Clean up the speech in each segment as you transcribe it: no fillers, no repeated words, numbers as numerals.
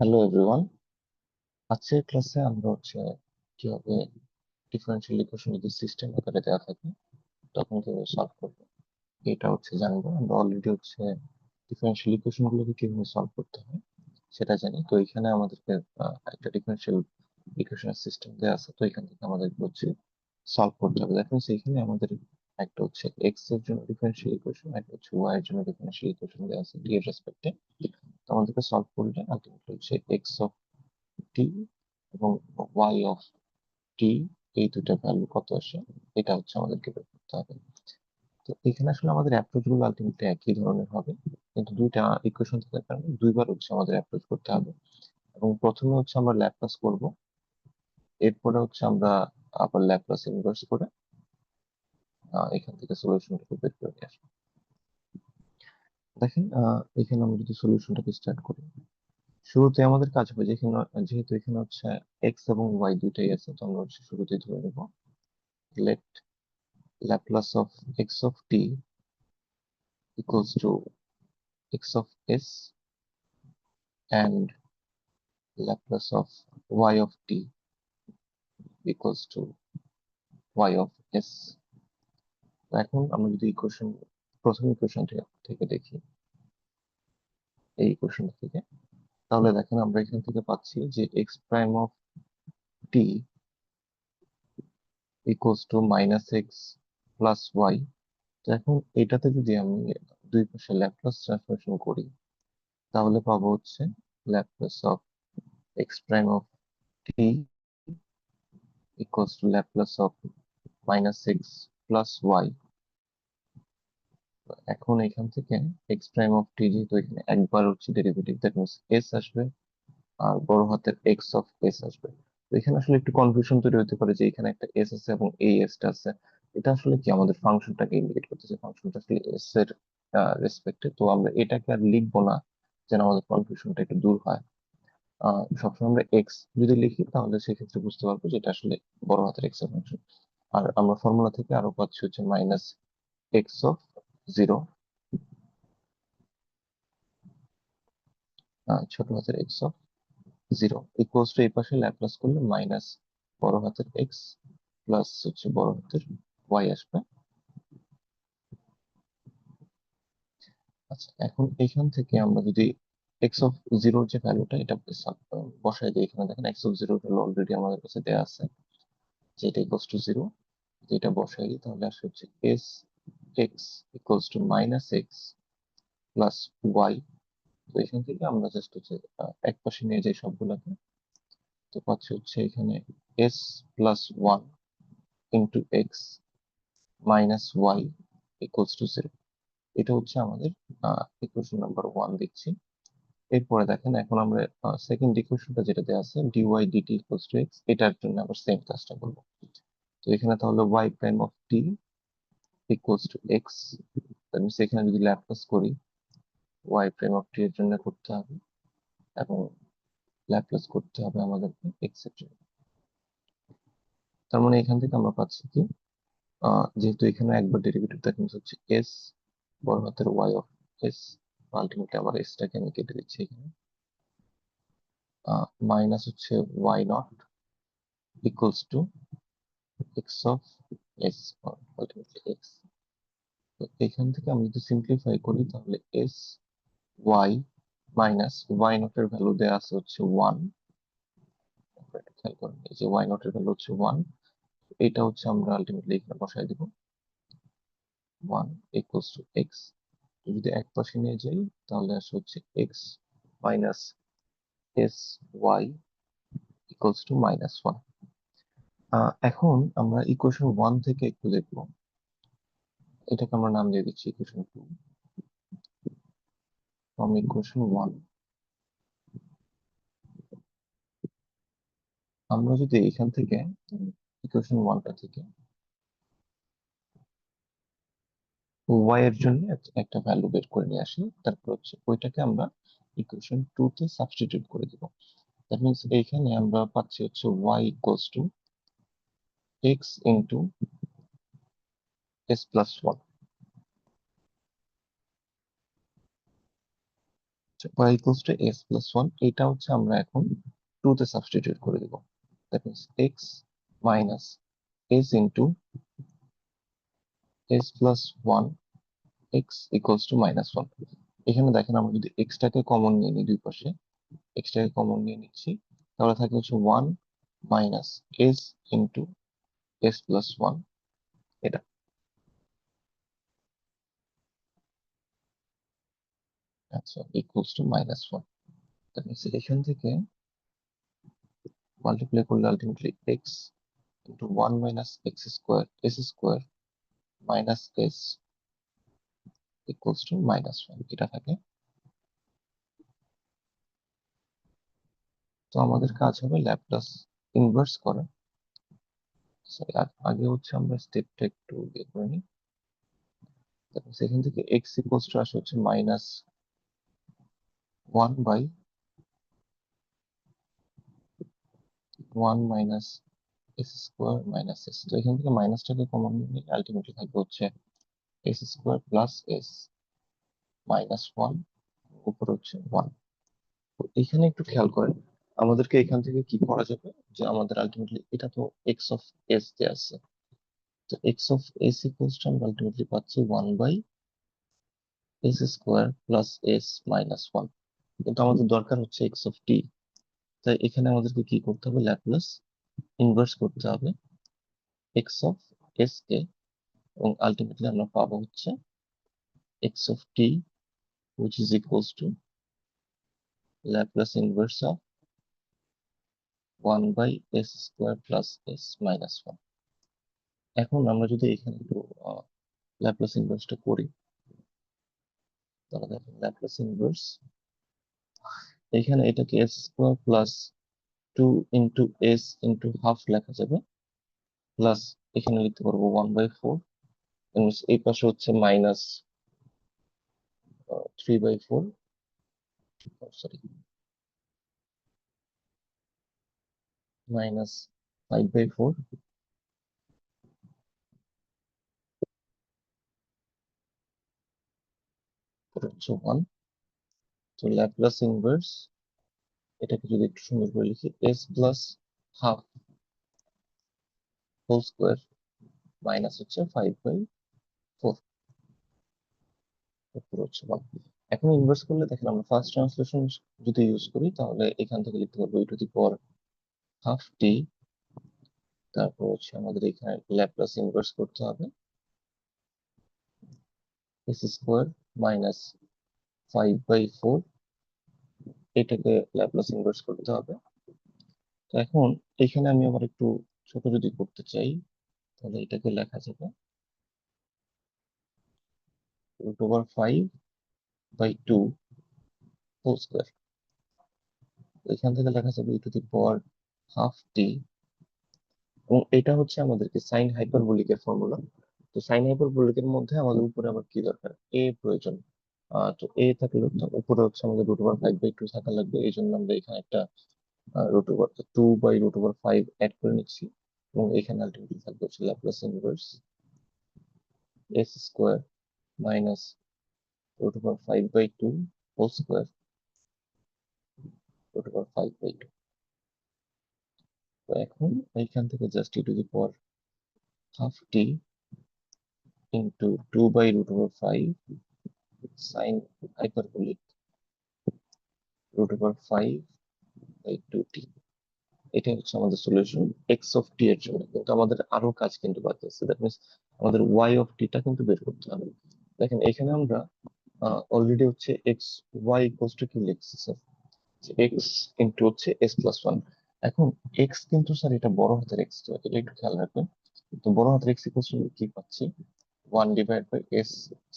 Hello everyone. আজকের ক্লাসে আমরা কিভাবে ডিফারেনশিয়াল ইকুয়েশন যদি সিস্টেম আকারে দেওয়া থাকে তখন কিভাবে সলভ করবো এটা জানবো। আমরা অলরেডি ডিফারেনশিয়াল ইকুয়েশন গুলোকে কিভাবে সলভ করতে হয় সেটা জানি। তো এখানে আমাদেরকে একটা ডিফারেনশিয়াল ইকুয়েশনের সিস্টেম দেওয়া আছে, তো এখান থেকে আমাদের সলভ করতে হবে। দেখুন এখানে আমাদের একটা এক্স এর জন্য ডিফারেনশিয়াল ইকুয়েশন, একটা ওয়াই এর জন্য ডিফারেনশিয়াল ইকুয়েশন দেওয়া আছে ডি এর রেসপেক্টে। তো আমাদেরকে সলভ করলে আলটিমেটলি এক্স অফ টি এবং ওয়াই অফ টি, এই দুটো ভ্যালু কত আসে এটা আমাদেরকে বের করতে হবে। তো এখানে আসলে আমাদের অ্যাপ্রোচ গুলো আলটিমেটলি একই ধরনের হবে, কিন্তু দুইটা ইকুয়েশন থাকার কারণে দুইবার আমাদের অ্যাপ্রোচ করতে হবে। এবং প্রথমে আমরা ল্যাপ্লাস করব, এরপরে আমরা আবার ল্যাপ্লাস ইনভার্স করে এখান থেকে সলিউশনটাকে বের করে নিয়ে আসবো। দেখেন এখানে আমরা যদি সলিউশনটাকে স্টার্ট করি, শুরুতে আমাদের কাজ হবে যেহেতু এখানে এক্স এবং ওয়াই দুইটাই আছে, তো আমরা শুরুতেই ধরে নেব late Laplace of x of t equals to x of s and Laplace of y of t equals to y of s। এখন আমরা যদি প্রথম ইকুয়েশন থেকে দেখি, এই ইকুয়েশন থেকে, তাহলে দেখেন আমরা এখান থেকে পাচ্ছি যে x prime of t equals to minus x plus y। তো এখন এটাতে যদি আমি দুই পাশে ল্যাপ্লাস ট্রান্সফরমেশন করি, তাহলে পাবো Laplace of x prime of t equals to Laplace of minus x plus y। এখন এখান থেকে x prime of t, যেহেতু এখানে একবার ডেরিভেটিভ, দ্যাট মিনস s আসবে আর বড় হাতের x of s আসবে। তো এখানে আসলে একটু কনফিউশন তৈরি হতে পারে যে এখানে একটা s আছে এবং এই s টা আছে, এটা আসলে কি আমাদের ফাংশনটাকে ইন্ডিকেট করতেছে, ফাংশনটা আসলে s এর রেসপেক্টে। তো আমরা এটাকে আর লিখবো না যেন আমাদের কনফিউশনটা একটু দূর হয়। সবসময় আমরা এক্স যদি লিখি তাহলে সেক্ষেত্রে বুঝতে পারবো যে এটা আসলে বড় হাতের এক্স এর ফাংশন। আর আমরা ফর্মুলা থেকে আরো পাচ্ছি মাইনাস এক্স অফ জিরো, ছোট হাতের x of zero equals to এই পাশে ল্যাপ্লাস করলে মাইনাস বড় হাতের এক্স প্লাস বড় হাতের ওয়াই আসবে। আচ্ছা, এখন এখান থেকে আমরা যদি এক্স অফ জিরোর যে ভ্যালুটা এটা বসাই দিই, এখানে দেখেন এক্স অফ জিরোর ভ্যালু অলরেডি আমাদের কাছে দেওয়া আছে, যে এটা ইকুয়ালস টু জিরো। এটা বসাই দিই তাহলে আসে s x equals to minus x plus y. তো এখান থেকে আমরা জাস্ট এক পাশে নিয়ে যাই সবগুলোকে, তো পাচ্ছি এখানে s plus one into x minus y equals to zero. এটা আমাদের ইকুয়েশন নাম্বার ওয়ান দিচ্ছি। এরপরে দেখেন এখন আমরা সেকেন্ড ইকুয়েশনটা যেটা দেওয়া আছে d y d t equals to x, এটার জন্য আবার সেম কাজটা করবো। তো এখানে তাহলে y prime of t equals to x, তার মিনস এখানে যদি ল্যাপ্লাস করি ওয়াই প্রাইম অফ টি এর জন্য করতে হবে এবং ল্যাপ্লাস করতে হবে আমাদেরকে এক্স এর জন্য। তার মানে এখান থেকে আমরা পাচ্ছি কি, যেহেতু এখানে একবার ডেরিভেটিভ, দ্যাট মিনস এস বড় হাতের ওয়াই অফ এস, আলটিমেটলি আবার এস টাকে আমি কেটে দিচ্ছি এখানে, minus Y not equals to X of S, ultimately X. তো এখান থেকে আমি যদি সিম্পলিফাই করি তাহলে এস ওয়াই মাইনাস ওয়াই নটের ভ্যালু দেওয়া আছে ওয়ান। খেয়াল করেন এই যে ওয়াই নটের ভ্যালু ওয়ান, এটা আমরা আলটিমেটলি এখানে বসাই দিব ওয়ান ইকুয়ালস টু এক্স। যদি এক পাশে নিয়ে যাই তাহলে আসে x minus s y equals to minus one. এখন আমরা ইকুয়েশন ওয়ান থেকে একটু দেখবো, এটাকে আমরা নাম দিয়ে দিচ্ছি equation two. From equation one আমরা যদি এখান থেকে ইকুয়েশন ওয়ানটা থেকে ওয়াই এর জন্য একটা ভ্যালু বের করে নিয়ে আসি, তারপর ওইটাকে আমরা ইকুয়েশন টু তে সাবস্টিটিউট করে দিব। দ্যাট মিনস এইখানে আমরা পাচ্ছি y equals to x into s plus one. y equals to s plus 1, এটা হচ্ছে আমরা এখন 2 তে সাবস্টিটিউট করে দিব। That means x minus s into s plus 1 x equals to minus 1। এখানে দেখেন আমরা যদি x টাকে কমন নিয়ে নিই, দুই পাশে x টাকে কমন নিয়ে নিচ্ছি, তাহলে থাকে হচ্ছে 1 minus s into s plus 1, এটা। আচ্ছা, equals to minus 1। That means এখান থেকে মাল্টিপ্লাই করলে ultimately x into 1 minus x square s square minus s equals to minus 1, এটা থাকে। তো আমাদের কাজ হবে ল্যাপ্লাস ইনভার্স করা। সরি, আগে হচ্ছে আমরা স্টেপটা একটু ইয়ে করে নিই। তারপর সেখান থেকে x ইকুয়ালস টু আসে হচ্ছে minus 1 by 1 minus s square minus s। তো এখান থেকে মাইনাসটাকে কমন নিলে আলটিমেটলি থাকবে হচ্ছে s square plus s minus 1, উপরে হচ্ছে 1। তো এখানে একটু খেয়াল করেন, আমাদেরকে এখান থেকে কি করা যাবে, যে আমাদের আলটিমেটলি এটা তো x অফ s তে আছে, তো x of s equals to আমরা আলটিমেটলি পাচ্ছি 1 by s square plus s minus 1। কিন্তু আমাদের দরকার হচ্ছে x অফ t, তাই এখানে আমাদেরকে কি করতে হবে, ল্যাপ্লাস ইনভার্স করতে হবে x অফ s কে, এবং আলটিমেটলি আমরা পাবো হচ্ছে x of t which is equals to Laplace inverse of 1 by s square plus s minus 1। এখন আমরা যদি এখানে একটু ল্যাপ্লাস ইনভার্সটা করি, তাহলে দেখেন ল্যাপ্লাস ইনভার্স, এখানে এটাকে s square plus 2 into s into half লেখা যাবে, প্লাস এখানে লিখতে পারবো 1/4, এই পাশে হচ্ছে মাইনাস 3/4, সরি মাইনাস 5/4, হচ্ছে 1। তো ল্যাপ্লাস ইনভার্স, এটাকে যদি একটু সুন্দর করে লিখি, s plus half whole square minus হচ্ছে 5/4, পুরো হচ্ছে 1। এখন ইনভার্স করলে দেখেন আমরা ফার্স্ট ট্রান্সলেশন যদি ইউজ করি, তাহলে এখান থেকে লিখতে পারবো e to the power half t, তারপর হচ্ছে আমাদের এখানে ল্যাপ্লাস ইনভার্স করতে হবে s স্কোয়ার মাইনাস 5/4, এটাকে ল্যাপ্লাস ইনভার্স করতে হবে। তো এখন এখানে আমি আবার একটু ছোট যদি করতে চাই, তাহলে এটাকে লেখা যাবে √5/2 হোল স্কোয়ার, এখান থেকে লেখা যাবে e to the power half t, এবং এটা হচ্ছে আমাদেরকে সাইন হাইপারবোলিকের ফর্মুলা। তো সাইন হাইপারবোলিকের মধ্যে আমাদের উপরে আবার কি দরকার, এ প্রয়োজন। তো এ থাকলে তো উপরে হচ্ছে আমাদের √5/2 থাকা লাগবে, এই জন্য আমরা এখানে একটা √2/√5 অ্যাড করে নিচ্ছি, এবং এখানে আলটিমেটলি থাকবে হচ্ছে Laplace inverse s square minus √5/2 whole square √5/2। তো এখন এইখান থেকে just e to the power half t into 2/√5 sine hyperbolic √5/2t, এটা হচ্ছে আমাদের সলিউশন এক্স অফ টি এর জন্য। কিন্তু আমাদের আরো কাজ কিন্তু বাকি আছে, দ্যাট মিনস আমাদের ওয়াই অফ টি টা কিন্তু বের করতে হবে। দেখেন এখানে আমরা অলরেডি হচ্ছে এক্স ওয়াই ইকুয়ালস টু কি লিখছি স্যার, এক্স ইন্টু হচ্ছে এস প্লাস 1। এখন এক্স কিন্তু স্যার এটা বড় হাতের এক্স, তো এটা একটু খেয়াল রাখবেন। তো বড় হাতের এক্স ইকুয়ালস টু কি পাচ্ছি, 1 divide by s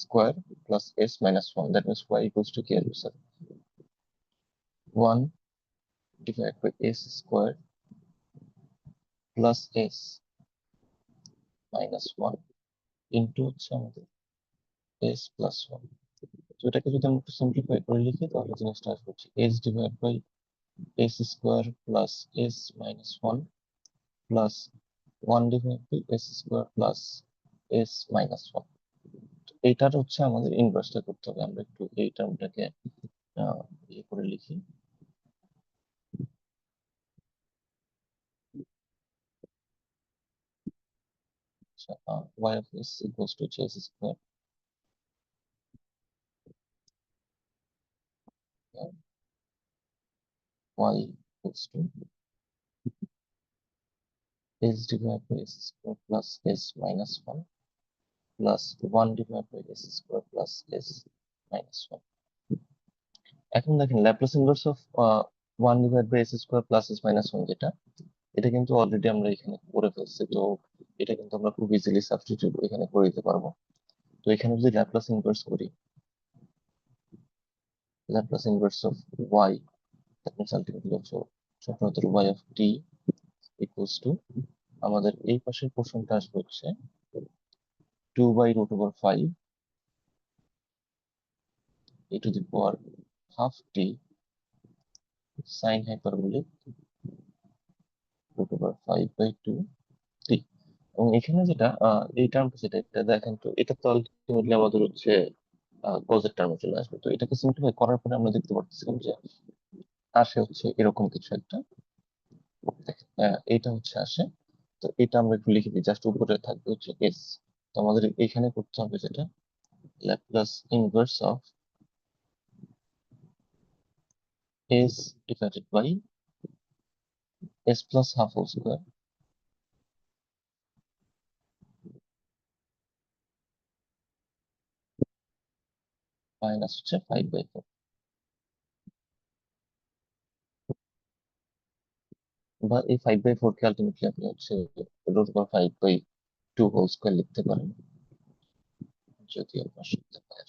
square plus s minus 1, that means y equals to কি আসবে sir, 1 divide by s square plus s minus 1 into হচ্ছে আমাদের এস প্লাস 1। তো এটাকে যদি আমরা একটু সিম্পলিফাই করে লিখি, তাহলে জিনিসটা আসবে হচ্ছে s divide by s square plus s minus 1 plus 1 divide by s square plus s minus 1। এইটার হচ্ছে আমাদের ইনভার্সটা করতে হবে। আমরা একটু এই টার্মটাকে লিখি, আচ্ছা y of s equals to হচ্ছে s square y equals to s divided by s square plus s minus 1 plus 1 divided by s square plus s minus 1। এখন দেখেন Laplace inverse of 1 divide by s square plus s minus 1 যেটা, এটা কিন্তু already আমরা এখানে করে ফেলছি। তো এটা কিন্তু আমরা খুব ইজিলি সাবস্টিটিউট এখানে করে দিতে পারবো। তো এখানে যদি ল্যাপ্লাস ইনভার্স করি, Laplace inverse of y, that means ultimately হচ্ছে ছোট হাতের y of t equals to, আমাদের এই পাশের পোর্শনটা আসবে হচ্ছে 2 by root over 5 e to the power half t sine hyperbolic root over 5 by 2 t। এবং এখানে যেটা এই টার্মটা যেটা, এটা দেখেন তো এটা তো আলটিমেটলি আমাদের হচ্ছে কজের টার্মে চলে আসবে। তো এটাকে সিম্পলিফাই করার পরে আমরা দেখতে পাচ্ছিলাম যে আসে হচ্ছে এরকম কিছু একটা, দেখেন এটা হচ্ছে আসে। তো এটা আমরা একটু লিখে দিই, জাস্ট উপরে থাকবে হচ্ছে এস। তো আমাদের এখানে করতে হবে যেটা, Laplace inverse of s divided by s plus half whole square minus হচ্ছে 5/4। বা এই 5/4 কে আলটিমেটলি আপনি হচ্ছে √5/2 হোল স্কোয়ার লিখতে পারেন, যদি আপনার সুবিধা হয়।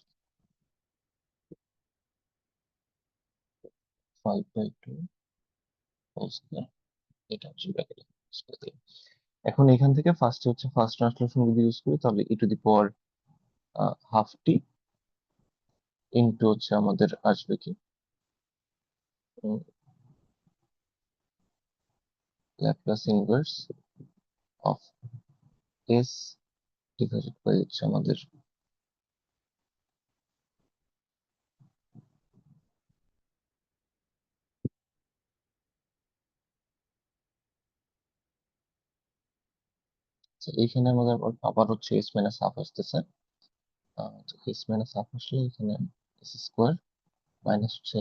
5/2 হোল স্কোয়ার, এটা হচ্ছে ব্র্যাকেটে স্কোয়ার দিলাম। এখন এখান থেকে ফার্স্টে হচ্ছে ফার্স্ট ট্রান্সলেশন যদি ইউজ করি, তাহলে e to the power half t into হচ্ছে আমাদের আসবে কি Laplace inverse of s divided by হচ্ছে আমাদের এইখানে আমাদের আবার হচ্ছে এস মাইনাস হাফ আসতেছে। তো এস মাইনাস হাফ আসলে এখানে এস স্কোয়ার মাইনাস হচ্ছে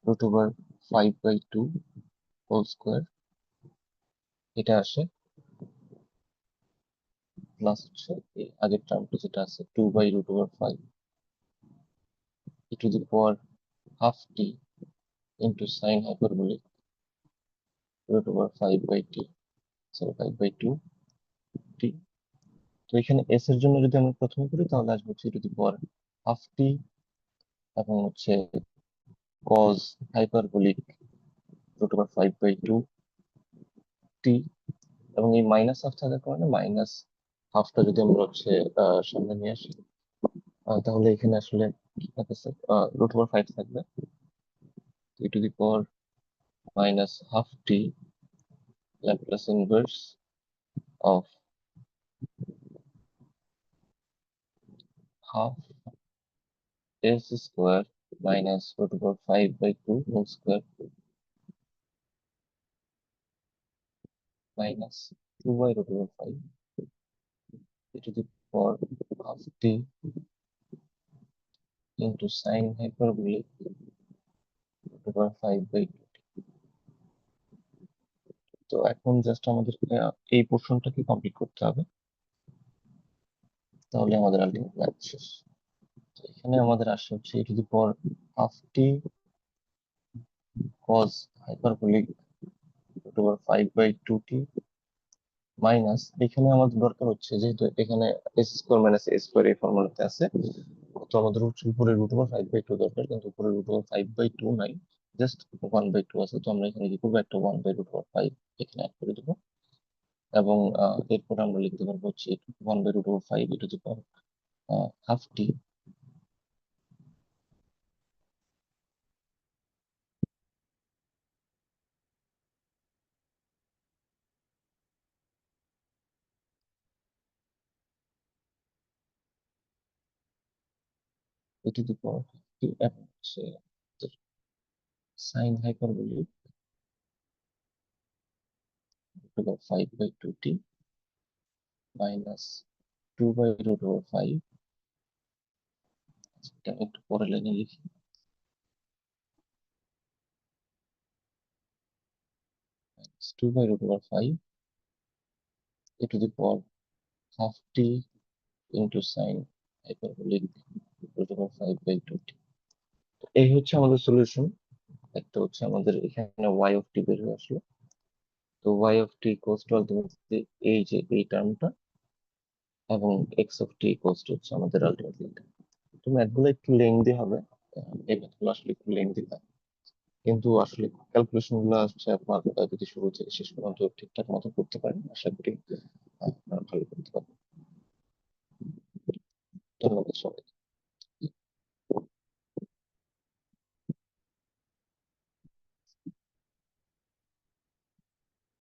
√5/2 হোল স্কোয়ার, এটা আসে প্লাস হচ্ছে এই আগের টার্মটা যেটা আছে 2/√5 e to the power half t into sine hyperbolic √5/t, sorry 5/2 t. তো এখানে এস এর জন্য যদি আমরা প্রথমে করি, তাহলে আসবে হচ্ছে e to the power half t এবং হচ্ছে কজ হাইপারবোলিক √5/2 টি। এবং এই মাইনাস হাফ থাকার কারণে মাইনাস হাফটা যদি আমরা হচ্ছে সামনে নিয়ে আসি, তাহলে এখানে আসলে কি থাকতেছে, √5 থাকবে, e to the power minus half t Laplace inverse of half s square minus √5/2 whole square minus 2/√5 e to the power half t into sine hyperbolic √5/2। তো এখন জাস্ট আমাদের এই পোর্শনটাকে কমপ্লিট করতে হবে, তাহলে আমাদের আলটিমেট ম্যাথ শেষ। তো এখানে আমাদের আসছে হচ্ছে e to the power half t cos hyperbolic √5/2 t minus, এখানে আমাদের দরকার হচ্ছে যেহেতু এখানে s square minus a square এই ফর্মুলাতে আছে, তো আমাদের হচ্ছে উপরে √5/2 দরকার, কিন্তু উপরে √5/2 নাই, জাস্ট 1/2 আছে। তো আমরা এখানে কি করবো, একটা 1/√5 এখানে অ্যাড করে দেবো। এবং এরপরে আমরা লিখতে পারবো হচ্ছে 1/√5 e to the power half t e to the power half t এবং হচ্ছে sine hyperbolic √5 by 2t minus 2 by √5, এটা একটু পরে লাইনে লিখি, 2 by √5 e to the power half t into sin hyperbolic √5 by 2t। এই হচ্ছে আমাদের সলিউশন। একটা হচ্ছে আমাদের এখানে y অফ টি বের হয়ে আসলো। তো y of t equals two ultimately এই যে এই টার্মটা, এবং x of t equals two হচ্ছে আমাদের আলটিমেটলি এটা। তো ম্যাথগুলো একটু লেন্দি হবে, এই ম্যাথগুলো আসলে একটু লেন্দি হয়, কিন্তু আসলে ক্যালকুলেশন গুলো হচ্ছে আপনার যদি শুরু থেকে শেষ পর্যন্ত ঠিকঠাক মতো করতে পারেন, আশা করি আপনারা ভালো করতে পারবেন। ধন্যবাদ সবাই।